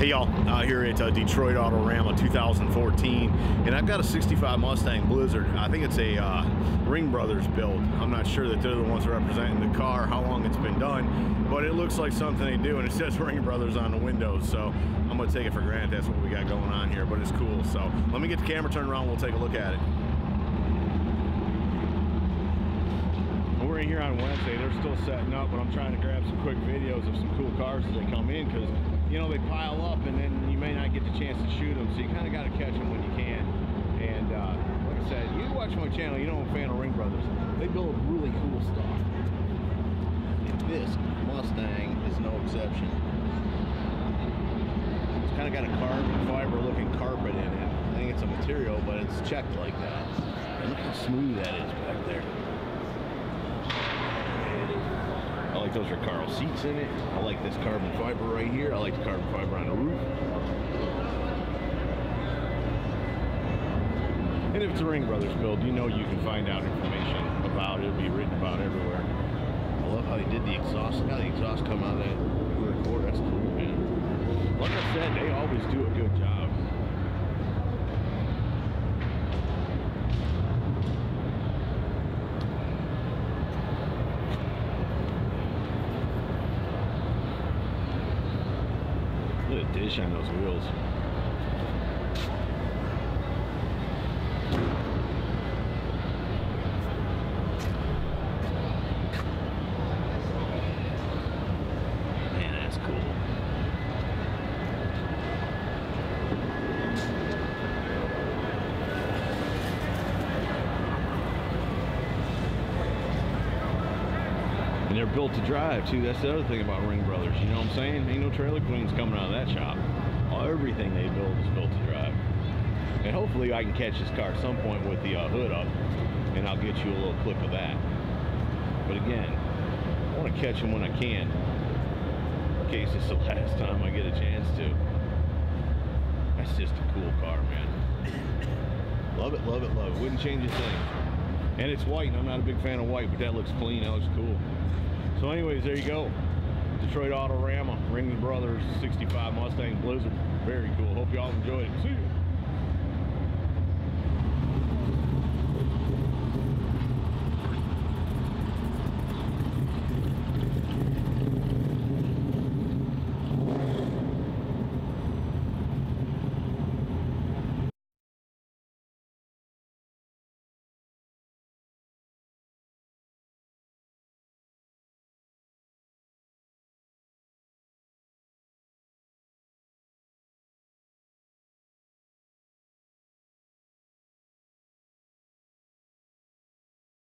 Hey y'all, out here at Detroit Autorama 2014, and I've got a 65 Mustang Blizzard. I think it's a Ring Brothers build. I'm not sure that they're the ones representing the car, how long it's been done, but it looks like something they do, and it says Ring Brothers on the windows, so I'm gonna take it for granted that's what we got going on here, but it's cool. So let me get the camera turned around, we'll take a look at it. We're in here on Wednesday. They're still setting up, but I'm trying to grab some quick videos of some cool cars as they come in, because you know they pile up and then you may not get the chance to shoot them, so you kind of got to catch them when you can. And like I said, you watch my channel, you know I'm a fan of Ring Brothers. They build really cool stuff, and this Mustang is no exception. It's kind of got a carbon fiber looking carpet in it. I think it's a material, but it's checked like that. And look how smooth that is back there. I like those Recaro seats in it. I like this carbon fiber right here. I like the carbon fiber on the roof. And if it's a Ring Brothers build, you know you can find out information about it. It'll be written about everywhere. I love how they did the exhaust. Look how the exhaust come out of that recorder. That's cool, man. Like I said, they always do a good job. Look at the dish on those wheels. Man, that's cool. And they're built to drive too. That's the other thing about Ring Brothers. You know what I'm saying? Ain't no trailer queens coming out of that shop. Everything they build is built to drive. And hopefully I can catch this car at some point with the hood up, and I'll get you a little clip of that. But again, I want to catch them when I can, in case it's the last time I get a chance to. That's just a cool car, man. Love it, love it, love it. Wouldn't change a thing. And it's white, and I'm not a big fan of white, but that looks clean, that looks cool. So anyways, there you go. Detroit Autorama, Ring Brothers 65 Mustang Blizzard. Very cool. Hope y'all enjoyed it. See you.